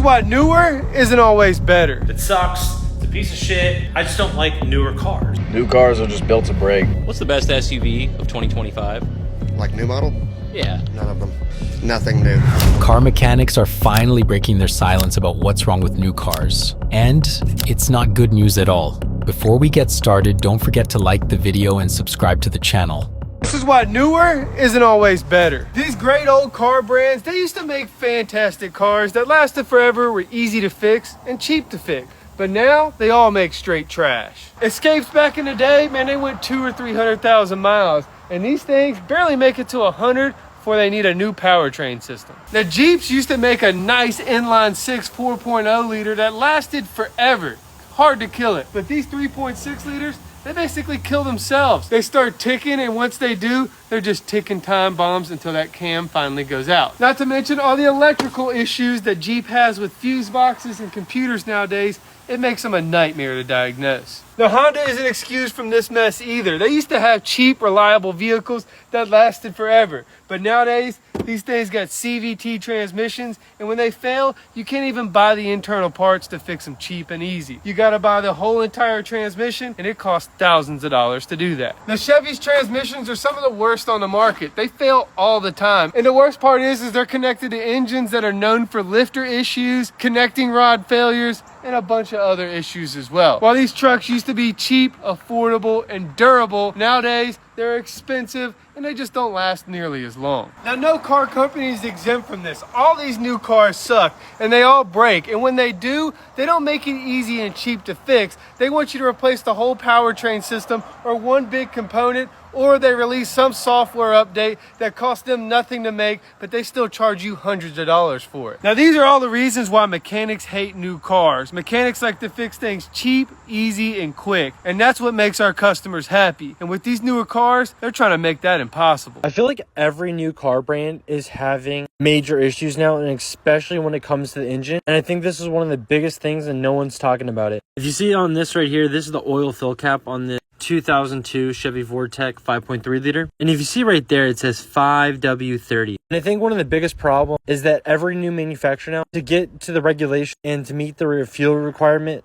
why newer isn't always better. It sucks. It's a piece of shit. I just don't like newer cars. New cars are just built to break. What's the best SUV of 2025? Like new model? Yeah. None of them. Nothing new. Car mechanics are finally breaking their silence about what's wrong with new cars. And it's not good news at all. Before we get started, don't forget to like the video and subscribe to the channel. This is why newer isn't always better. These great old car brands, they used to make fantastic cars that lasted forever, were easy to fix and cheap to fix. But now they all make straight trash. Escapes back in the day, man, they went 200,000 or 300,000 miles. And these things barely make it to 100 before they need a new powertrain system. The Jeeps used to make a nice inline 6 4.0 liter that lasted forever. Hard to kill it. But these 3.6 liters, they basically kill themselves. They start ticking, and once they do, they're just ticking time bombs until that cam finally goes out. Not to mention all the electrical issues that Jeep has with fuse boxes and computers nowadays. It makes them a nightmare to diagnose. Now, Honda isn't excused from this mess either. They used to have cheap, reliable vehicles that lasted forever. But nowadays, these things got CVT transmissions, and when they fail, you can't even buy the internal parts to fix them cheap and easy. You gotta buy the whole entire transmission, and it costs thousands of dollars to do that. Now, Chevy's transmissions are some of the worst on the market. They fail all the time. And the worst part is they're connected to engines that are known for lifter issues, connecting rod failures, and a bunch of other issues as well. While these trucks used to be cheap, affordable, and durable, nowadays they're expensive and they just don't last nearly as long. Now, no car company is exempt from this. All these new cars suck and they all break. And when they do, they don't make it easy and cheap to fix. They want you to replace the whole powertrain system or one big component, or they release some software update that costs them nothing to make, but they still charge you hundreds of dollars for it. Now, these are all the reasons why mechanics hate new cars. Mechanics like to fix things cheap, easy, and quick. And that's what makes our customers happy. And with these newer cars, they're trying to make that impossible. I feel like every new car brand is having major issues now, and especially when it comes to the engine. And I think this is one of the biggest things and no one's talking about it. If you see on this right here, this is the oil fill cap on the 2002 Chevy Vortec 5.3 liter. And if you see right there, it says 5W30. And I think one of the biggest problems is that every new manufacturer now, to get to the regulation and to meet the fuel requirement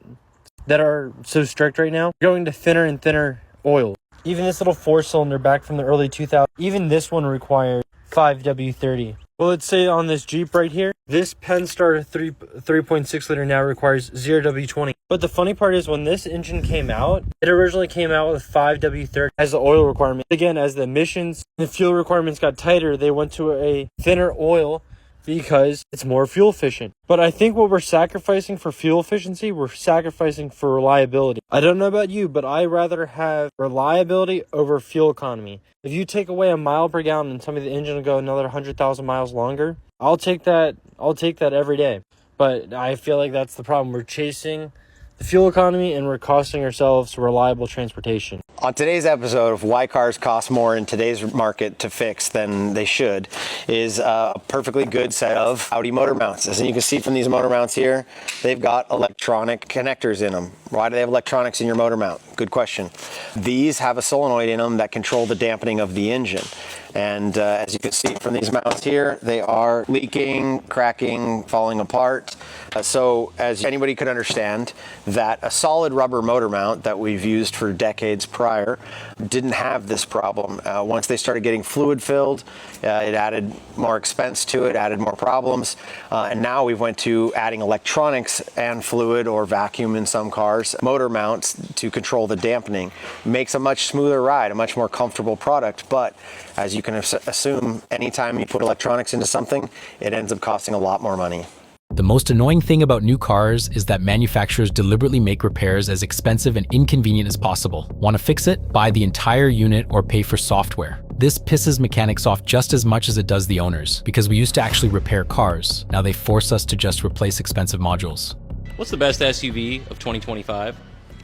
that are so strict right now, going to thinner and thinner oil. Even this little 4-cylinder back from the early 2000s, even this one required 5W30. Well, let's say on this Jeep right here, this Pennstar 3.6 liter now requires 0W20. But the funny part is when this engine came out, it originally came out with 5W30 as the oil requirement. Again, as the emissions and the fuel requirements got tighter, they went to a thinner oil because it's more fuel efficient. But I think what we're sacrificing for fuel efficiency, we're sacrificing for reliability. I don't know about you, but I rather have reliability over fuel economy. If you take away a mile per gallon and tell me the engine will go another 100,000 miles longer, I'll take that every day. But I feel like that's the problem. We're chasing the fuel economy and we're costing ourselves reliable transportation. On today's episode of why cars cost more in today's market to fix than they should is a perfectly good set of Audi motor mounts. As you can see from these motor mounts here, they've got electronic connectors in them. Why do they have electronics in your motor mount? Good question. These have a solenoid in them that control the dampening of the engine. And as you can see from these mounts here, they are leaking, cracking, falling apart. So as anybody could understand, that a solid rubber motor mount that we've used for decades prior didn't have this problem. Once they started getting fluid filled, it added more expense to it, added more problems. And now we went to adding electronics and fluid or vacuum in some cars, motor mounts to control the dampening. Makes a much smoother ride, a much more comfortable product. But as you can assume, anytime you put electronics into something, it ends up costing a lot more money. The most annoying thing about new cars is that manufacturers deliberately make repairs as expensive and inconvenient as possible. Want to fix it? Buy the entire unit or pay for software. This pisses mechanics off just as much as it does the owners, because we used to actually repair cars. Now they force us to just replace expensive modules. What's the best SUV of 2025?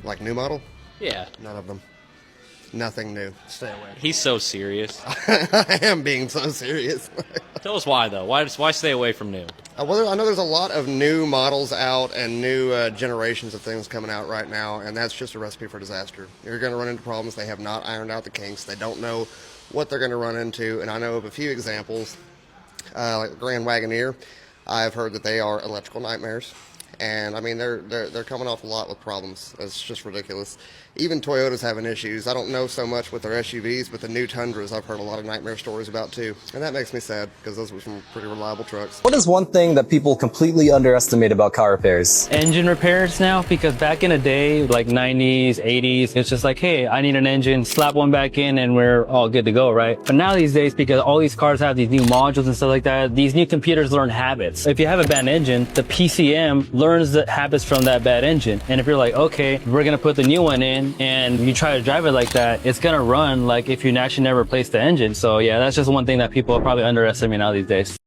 Like new model? Yeah. None of them. Nothing new. Stay away. He's so serious. I am being so serious. Tell us why, though. Why stay away from new? Well, I know there's a lot of new models out and new generations of things coming out right now, and that's just a recipe for disaster. You're going to run into problems. They have not ironed out the kinks. They don't know what they're going to run into, and I know of a few examples, like the Grand Wagoneer. I've heard that they are electrical nightmares. And I mean, they're coming off a lot with problems. It's just ridiculous. Even Toyota's having issues. I don't know so much with their SUVs, but the new Tundras I've heard a lot of nightmare stories about too. And that makes me sad because those were some pretty reliable trucks. What is one thing that people completely underestimate about car repairs? Engine repairs now, because back in the day, like 90s, 80s, it's just like, hey, I need an engine, slap one back in and we're all good to go, right? But now these days, because all these cars have these new modules and stuff like that, these new computers learn habits. If you have a bad engine, the PCM learns the habits from that bad engine. And if you're like, okay, we're gonna put the new one in, and you try to drive it like that, it's gonna run like if you actually never replaced the engine. So yeah, that's just one thing that people probably underestimate now these days.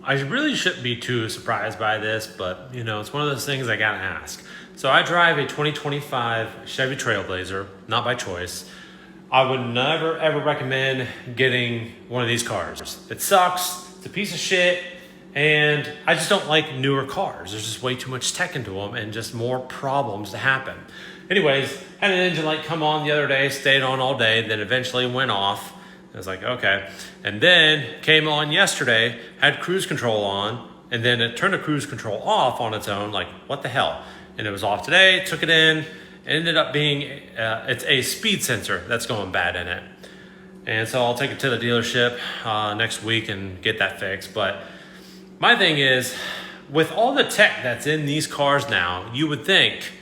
I really shouldn't be too surprised by this, but you know, it's one of those things I gotta ask. So I drive a 2025 Chevy Trailblazer, not by choice. I would never ever recommend getting one of these cars. It sucks, it's a piece of shit, and I just don't like newer cars. There's just way too much tech into them and just more problems to happen. Anyways, had an engine light come on the other day, stayed on all day, then eventually went off. I was like, okay. And then came on yesterday, had cruise control on, and then it turned the cruise control off on its own, like, what the hell? And it was off today, took it in, it ended up being, it's a speed sensor that's going bad in it. And so I'll take it to the dealership next week and get that fixed. But my thing is, with all the tech that's in these cars now, you would think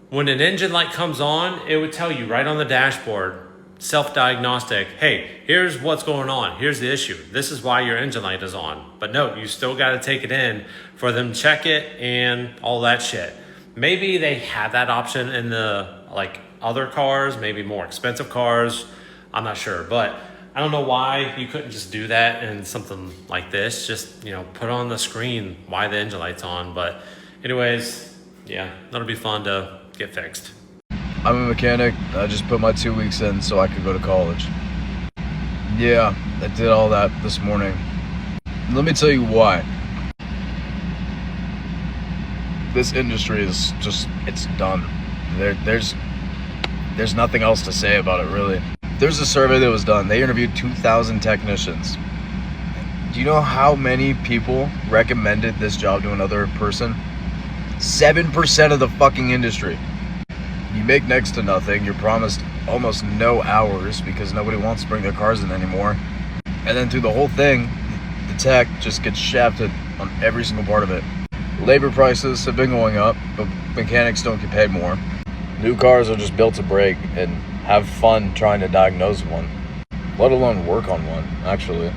when an engine light comes on, it would tell you right on the dashboard, self-diagnostic, hey, here's what's going on. Here's the issue. This is why your engine light is on. But no, you still got to take it in for them to check it and all that shit. Maybe they have that option in the like other cars, maybe more expensive cars. I'm not sure, but I don't know why you couldn't just do that in something like this. Just, you know, put on the screen why the engine light's on. But anyways, yeah, that'll be fun to get fixed. I'm a mechanic. I just put my 2 weeks in so I could go to college. Yeah, I did all that this morning. Let me tell you why. This industry is just, it's done. There's nothing else to say about it, really. There's a survey that was done. They interviewed 2,000 technicians. Do you know how many people recommended this job to another person? 7% of the fucking industry. You make next to nothing. You're promised almost no hours because nobody wants to bring their cars in anymore. And then through the whole thing, the tech just gets shafted on every single part of it. Labor prices have been going up, but mechanics don't get paid more. New cars are just built to break and have fun trying to diagnose one, let alone work on one, actually.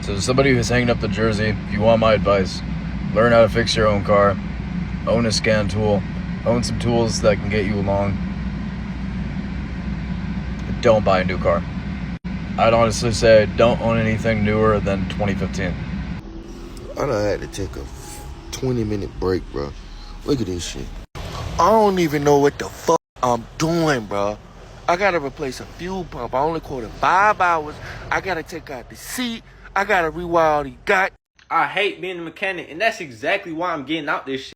So somebody who's hanging up the jersey, if you want my advice, learn how to fix your own car, own a scan tool, own some tools that can get you along. Don't buy a new car. I'd honestly say don't own anything newer than 2015. I done had to take a 20-minute break, bro. Look at this shit. I don't even know what the fuck I'm doing, bro. I gotta replace a fuel pump. I only quoted 5 hours. I gotta take out the seat. I gotta rewire all these I hate being a mechanic, and that's exactly why I'm getting out this shit.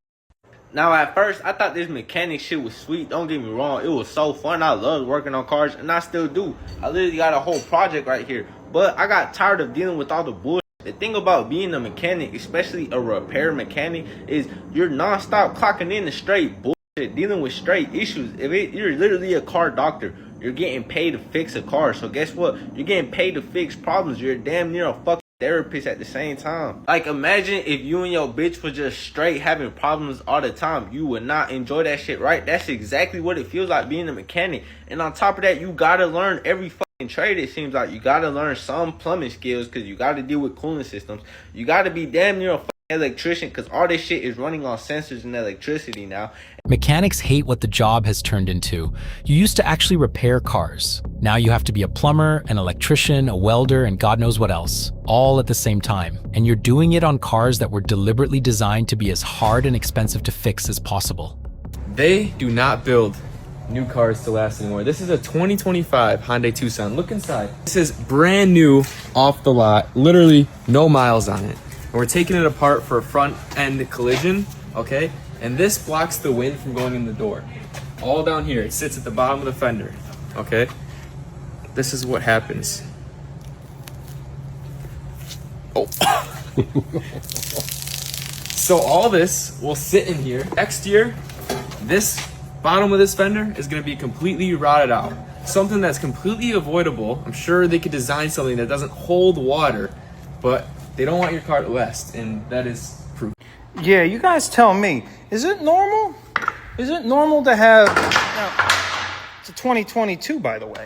Now, at first, I thought this mechanic shit was sweet. Don't get me wrong. It was so fun. I loved working on cars, and I still do. I literally got a whole project right here. But I got tired of dealing with all the bullshit. The thing about being a mechanic, especially a repair mechanic, is you're nonstop clocking in the straight bullshit, dealing with straight issues. You're literally a car doctor. You're getting paid to fix a car. So guess what? You're getting paid to fix problems. You're damn near a fucking therapist at the same time. Like, imagine if you and your bitch was just straight having problems all the time. You would not enjoy that shit, right? That's exactly what it feels like being a mechanic. And on top of that, you gotta learn every fucking trade. It seems like you gotta learn some plumbing skills because you gotta deal with cooling systems. You gotta be damn near a fucking electrician because all this shit is running on sensors and electricity now. Mechanics hate what the job has turned into. You used to actually repair cars. Now you have to be a plumber, an electrician, a welder, and God knows what else, all at the same time. And you're doing it on cars that were deliberately designed to be as hard and expensive to fix as possible. They do not build new cars to last anymore. This is a 2025 Hyundai Tucson. Look inside. This is brand new, off the lot, literally no miles on it. And we're taking it apart for a front end collision, okay? And this blocks the wind from going in the door. All down here, it sits at the bottom of the fender, okay? This is what happens. Oh. So all this will sit in here. Next year, this bottom of this fender is gonna be completely rotted out. Something that's completely avoidable. I'm sure they could design something that doesn't hold water, but they don't want your car to last, and that is proof. Yeah, you guys tell me. Is it normal? Is it normal to have, now, it's a 2022, by the way.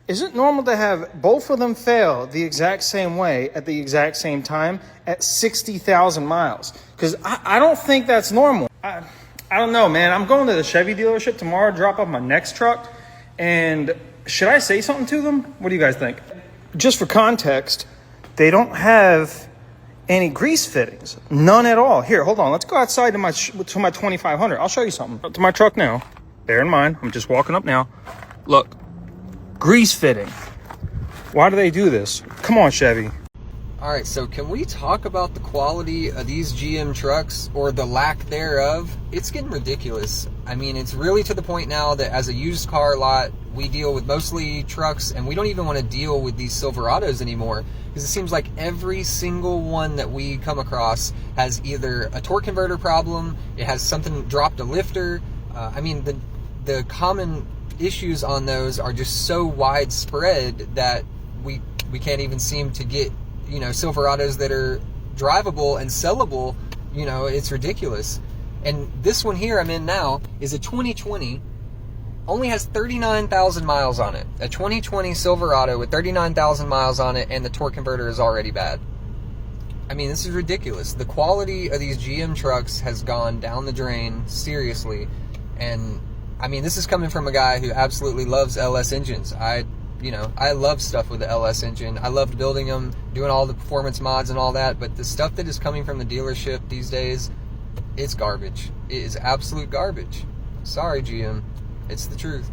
Is it normal to have both of them fail the exact same way at the exact same time at 60,000 miles? Because I don't think that's normal. I don't know, man. I'm going to the Chevy dealership tomorrow, drop off my next truck, and should I say something to them? What do you guys think? Just for context, they don't have any grease fittings. None at all. Here, hold on. Let's go outside to my 2500. I'll show you something. Up to my truck now. Bear in mind, I'm just walking up now. Look, grease fitting. Why do they do this? Come on, Chevy. All right, so can we talk about the quality of these GM trucks, or the lack thereof? It's getting ridiculous. I mean, it's really to the point now that as a used car lot, we deal with mostly trucks, and we don't even want to deal with these Silverados anymore, because it seems like every single one that we come across has either a torque converter problem, it has something dropped a lifter. I mean, the common issues on those are just so widespread that we can't even seem to get, you know, Silverados that are drivable and sellable. You know, it's ridiculous. And this one here I'm in now is a 2020, only has 39,000 miles on it. A 2020 Silverado with 39,000 miles on it, and the torque converter is already bad. I mean, this is ridiculous. The quality of these GM trucks has gone down the drain, seriously. And I mean, this is coming from a guy who absolutely loves LS engines. I love stuff with the LS engine. I loved building them, doing all the performance mods and all that, but the stuff that is coming from the dealership these days, it's garbage. It is absolute garbage. Sorry, GM. It's the truth.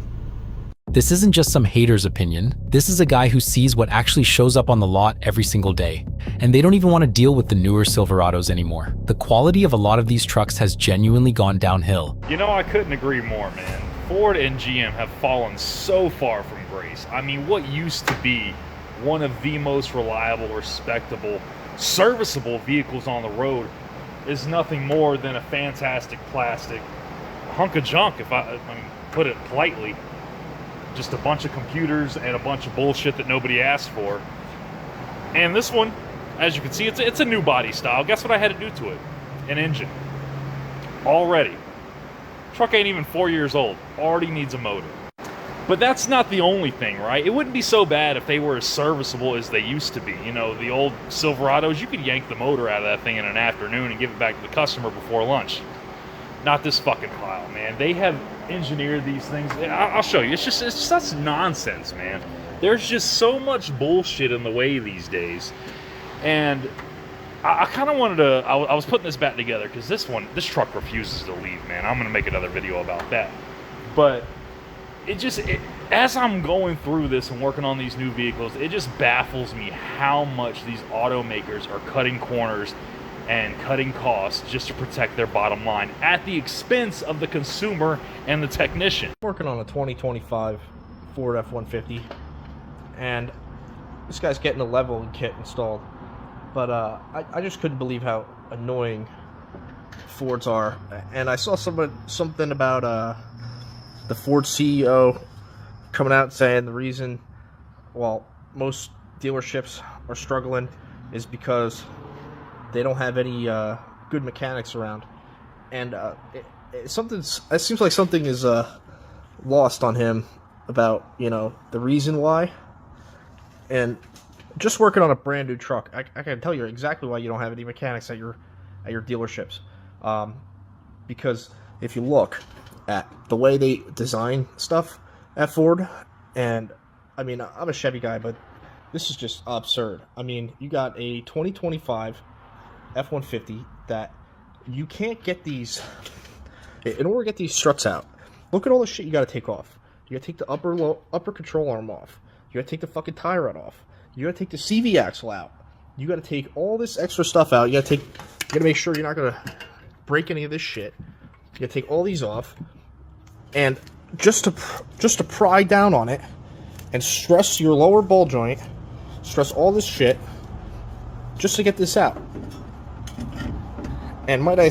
This isn't just some hater's opinion. This is a guy who sees what actually shows up on the lot every single day. And they don't even want to deal with the newer Silverados anymore. The quality of a lot of these trucks has genuinely gone downhill. You know, I couldn't agree more, man. Ford and GM have fallen so far from grace. I mean, what used to be one of the most reliable, respectable, serviceable vehicles on the road is nothing more than a fantastic plastic hunk of junk, if I put it politely. Just a bunch of computers and a bunch of bullshit that nobody asked for. And this one, as you can see, it's a new body style. Guess what I had to do to it? An engine. Already. Truck ain't even 4 years old. Already needs a motor. But that's not the only thing, right? It wouldn't be so bad if they were as serviceable as they used to be. You know, the old Silverados, you could yank the motor out of that thing in an afternoon and give it back to the customer before lunch. Not this fucking pile, man. They have engineered these things. I'll show you. It's just such nonsense, man. There's just so much bullshit in the way these days. And I kind of wanted to, I was putting this back together because this truck refuses to leave, man. I'm going to make another video about that. But as I'm going through this and working on these new vehicles, it just baffles me how much these automakers are cutting corners and cutting costs just to protect their bottom line at the expense of the consumer and the technician. Working on a 2025 Ford F-150, and this guy's getting a leveling kit installed. But I just couldn't believe how annoying Fords are. And I saw something about the Ford CEO coming out saying the reason, well, most dealerships are struggling is because they don't have any good mechanics around. And it seems like something is lost on him about, you know, the reason why. And just working on a brand new truck, I can tell you exactly why you don't have any mechanics at your dealerships. Because if you look at the way they design stuff at Ford, and I mean, I'm a Chevy guy, but this is just absurd. I mean, you got a 2025 F-150 that you can't get these, in order to get these struts out, look at all the shit you got to take off. You got to take the upper control arm off. You got to take the fucking tie rod off. You got to take the CV axle out. You got to take all this extra stuff out. You got to make sure you're not going to break any of this shit. You got to take all these off, and just to pry down on it and stress your lower ball joint, stress all this shit just to get this out. And might I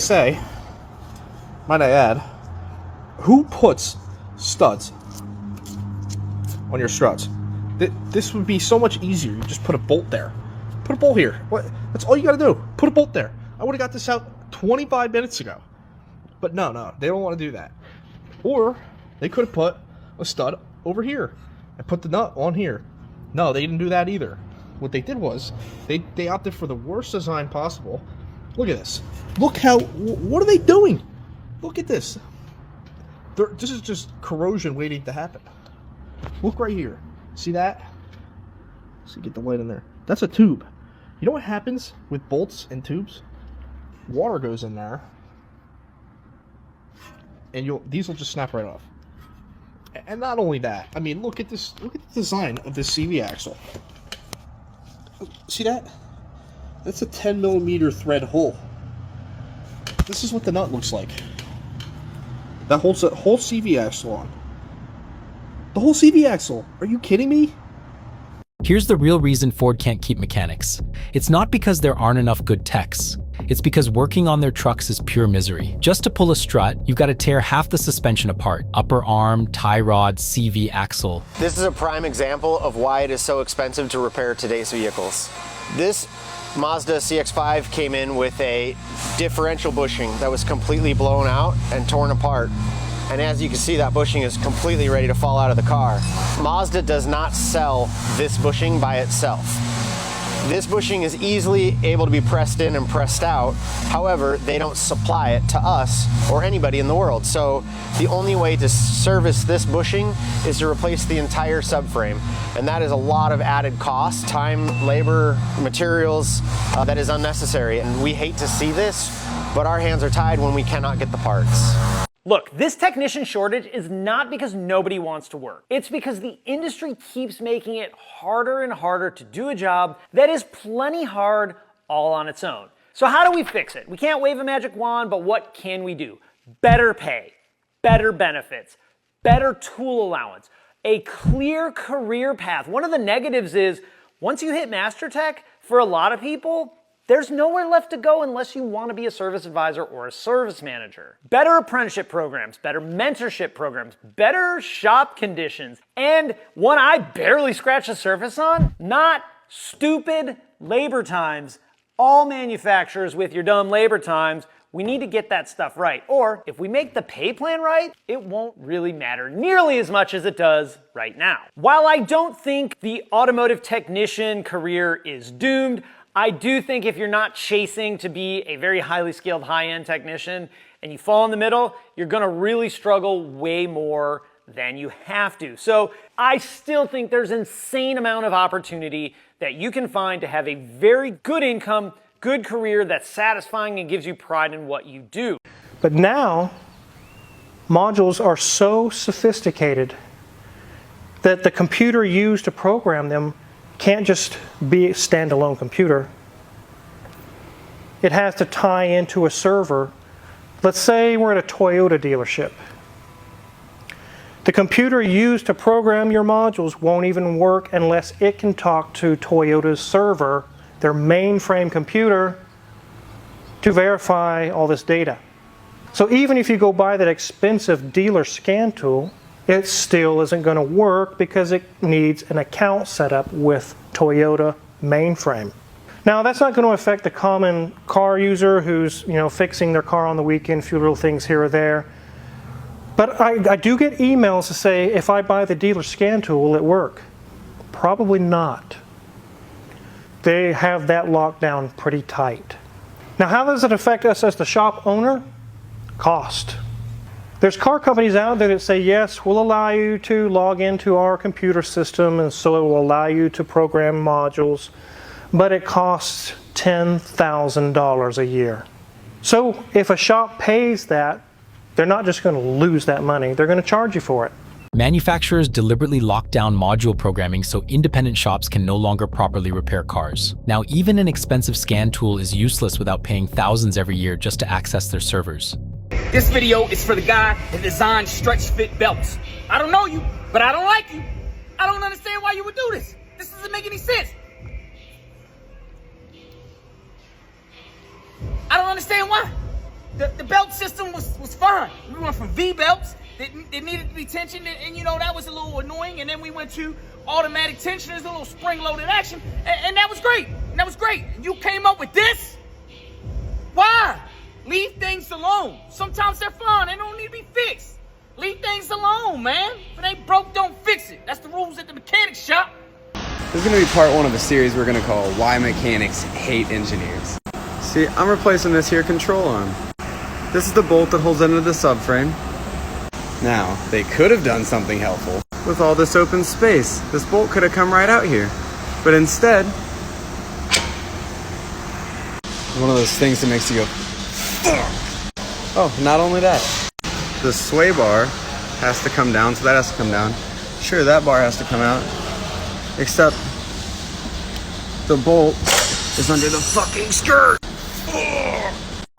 add, who puts studs on your struts? This would be so much easier. You just put a bolt there. Put a bolt here. What? That's all you gotta do. Put a bolt there. I would have got this out 25 minutes ago. But no, they don't want to do that. Or they could have put a stud over here and put the nut on here. No, they didn't do that either. What they did was they opted for the worst design possible. Look at this. Look how, what are they doing? Look at this. This is just corrosion waiting to happen. Look right here. See that? See, get the light in there. That's a tube. You know what happens with bolts and tubes? Water goes in there, and these will just snap right off. And not only that, I mean, look at this. Look at the design of this CV axle. See that? That's a 10mm thread hole. This is what the nut looks like. That holds the whole CV axle on. The whole CV axle. Are you kidding me? Here's the real reason Ford can't keep mechanics. It's not because there aren't enough good techs. It's because working on their trucks is pure misery. Just to pull a strut, you've got to tear half the suspension apart. Upper arm, tie rod, CV axle. This is a prime example of why it is so expensive to repair today's vehicles. This Mazda CX-5 came in with a differential bushing that was completely blown out and torn apart. And as you can see, that bushing is completely ready to fall out of the car. Mazda does not sell this bushing by itself. This bushing is easily able to be pressed in and pressed out. However, they don't supply it to us or anybody in the world. So the only way to service this bushing is to replace the entire subframe. And that is a lot of added cost, time, labor, materials that is unnecessary. And we hate to see this, but our hands are tied when we cannot get the parts. Look, this technician shortage is not because nobody wants to work. It's because the industry keeps making it harder and harder to do a job that is plenty hard all on its own. So how do we fix it? We can't wave a magic wand, but what can we do? Better pay, better benefits, better tool allowance, a clear career path. One of the negatives is once you hit Master Tech, for a lot of people, there's nowhere left to go unless you want to be a service advisor or a service manager. Better apprenticeship programs, better mentorship programs, better shop conditions, and one I barely scratched the surface on, not stupid labor times. All manufacturers with your dumb labor times, we need to get that stuff right. Or if we make the pay plan right, it won't really matter nearly as much as it does right now. While I don't think the automotive technician career is doomed, I do think if you're not chasing to be a very highly skilled high-end technician and you fall in the middle, you're gonna really struggle way more than you have to. So I still think there's an insane amount of opportunity that you can find to have a very good income, good career that's satisfying and gives you pride in what you do. But now, modules are so sophisticated that the computer used to program them can't just be a standalone computer. It has to tie into a server. Let's say we're at a Toyota dealership. The computer used to program your modules won't even work unless it can talk to Toyota's server, their mainframe computer, to verify all this data. So even if you go buy that expensive dealer scan tool, it still isn't going to work because it needs an account set up with Toyota mainframe. Now that's not going to affect the common car user who's fixing their car on the weekend, a few little things here or there. But I do get emails to say, if I buy the dealer scan tool, will it work? Probably not. They have that locked down pretty tight. Now how does it affect us as the shop owner? Cost. There's car companies out there that say, yes, we'll allow you to log into our computer system, and so it will allow you to program modules, but it costs $10,000 a year. So if a shop pays that, they're not just going to lose that money, they're going to charge you for it. Manufacturers deliberately lock down module programming so independent shops can no longer properly repair cars. Now, even an expensive scan tool is useless without paying thousands every year just to access their servers. This video is for the guy that designed stretch fit belts. I don't know you, but I don't like you. I don't understand why you would do this. This doesn't make any sense. I don't understand why. The belt system was fine. We went from V belts that needed to be tensioned, and you know, that was a little annoying. And then we went to automatic tensioners, a little spring-loaded action, and that was great. And that was great. And you came up with this? Why? Leave things alone. Sometimes they're fine. They don't need to be fixed. Leave things alone, man. If it ain't broke, don't fix it. That's the rules at the mechanic shop. This is going to be part one of a series we're going to call Why Mechanics Hate Engineers. See, I'm replacing this here control arm. This is the bolt that holds into the subframe. Now, they could have done something helpful. With all this open space, this bolt could have come right out here. But instead, one of those things that makes you go, fuck! Oh, not only that, the sway bar has to come down, so that has to come down. Sure, that bar has to come out. Except the bolt is under the fucking skirt.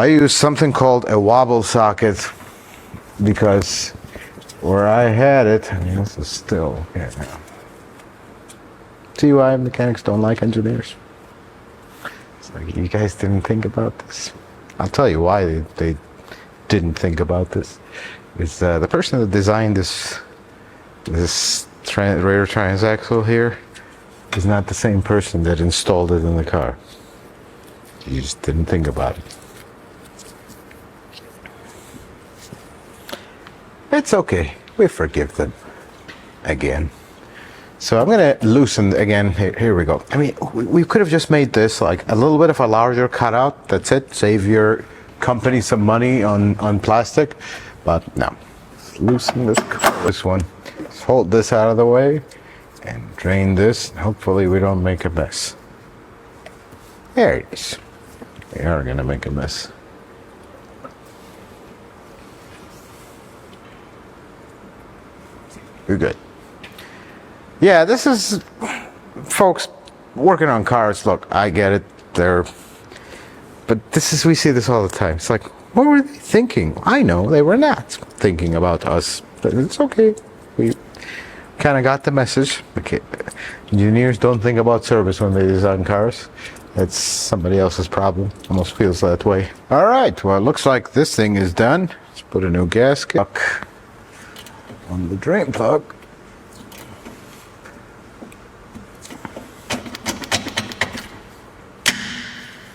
I use something called a wobble socket because where I had it, I mean, this is still here now. See why mechanics don't like engineers? It's like, you guys didn't think about this. I'll tell you why they didn't think about this. It's the person that designed this rear transaxle here is not the same person that installed it in the car. You just didn't think about it. It's okay. We forgive them. Again. So I'm going to loosen again. Here we go. I mean, we could have just made this like a little bit of a larger cutout. That's it. Save your company some money on plastic. But no. Let's loosen this one. Let's hold this out of the way and drain this. Hopefully we don't make a mess. There it is. We are going to make a mess. You're good. Yeah, this is, folks, working on cars. Look, I get it. But this is, we see this all the time. It's like, what were they thinking? I know they were not thinking about us, but it's okay. We kind of got the message. Okay. Engineers don't think about service when they design cars. It's somebody else's problem. Almost feels that way. All right. Well, it looks like this thing is done. Let's put a new gasket on the drain plug.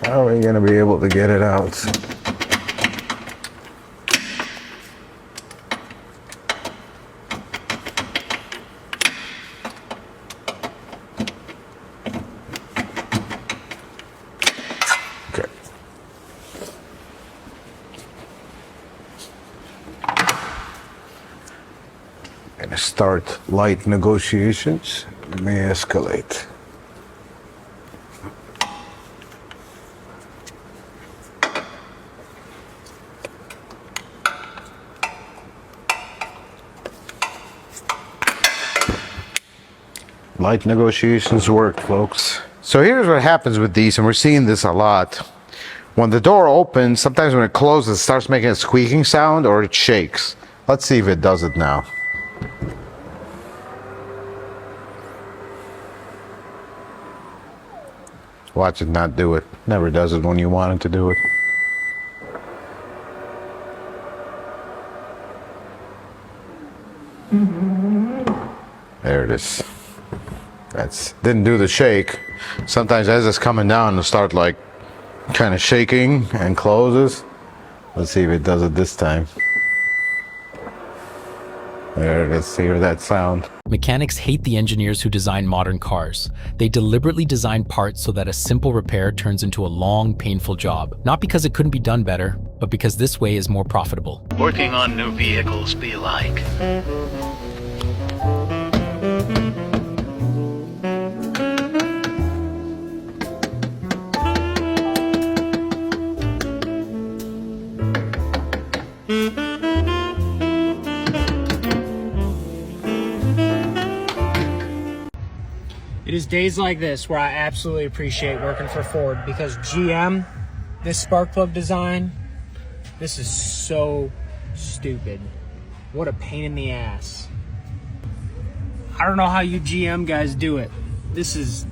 How are we going to be able to get it out? Okay. Going to start light negotiations. It may escalate. Light negotiations worked, folks. So here's what happens with these, and we're seeing this a lot. When the door opens, sometimes when it closes, it starts making a squeaking sound or it shakes. Let's see if it does it now. Watch it not do it. Never does it when you want it to do it. There it is. Didn't do the shake. Sometimes as it's coming down, it'll start like kind of shaking and closes. Let's see if it does it this time. There it is. Hear that sound. Mechanics hate the engineers who design modern cars. They deliberately design parts so that a simple repair turns into a long, painful job. Not because it couldn't be done better, but because this way is more profitable. Working on new vehicles be like. It is days like this where I absolutely appreciate working for Ford, because GM, this spark plug design, this is so stupid. What a pain in the ass. I don't know how you GM guys do it. This is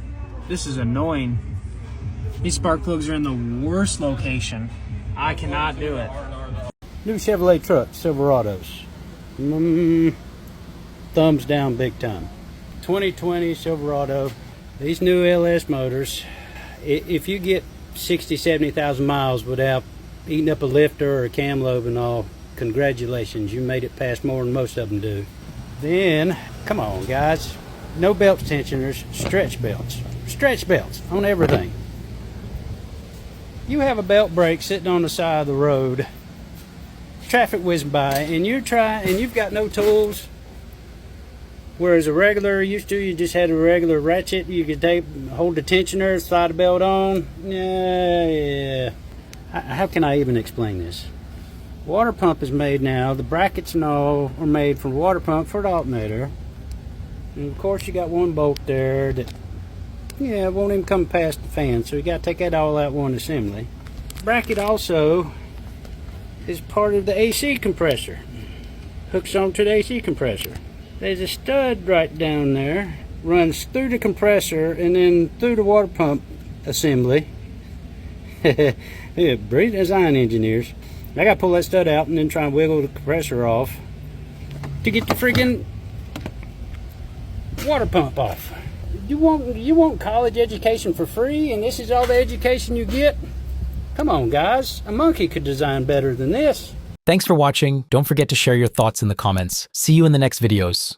annoying. These spark plugs are in the worst location. I cannot do it. New Chevrolet trucks, Silverados. Thumbs down big time. 2020 Silverado. These new LS motors, if you get 60, 70,000 miles without eating up a lifter or a cam lobe and all, congratulations, you made it past more than most of them do. Then, come on guys, no belt tensioners, stretch belts. Stretch belts on everything. You have a belt brake sitting on the side of the road, traffic whizzing by, and you've got no tools. Whereas a regular used to, you just had a regular ratchet, you could hold the tensioner, slide the belt on. Yeah. How can I even explain this? Water pump is made now, the brackets and all are made for water pump for the alternator. And of course you got one bolt there that, yeah, won't even come past the fan, so you got to take that all out one assembly. Bracket also is part of the AC compressor. Hooks onto the AC compressor. There's a stud right down there, runs through the compressor and then through the water pump assembly. Yeah, brilliant design engineers. I gotta pull that stud out and then try and wiggle the compressor off to get the friggin' water pump off. You want college education for free and this is all the education you get? Come on guys, a monkey could design better than this. Thanks for watching. Don't forget to share your thoughts in the comments. See you in the next videos.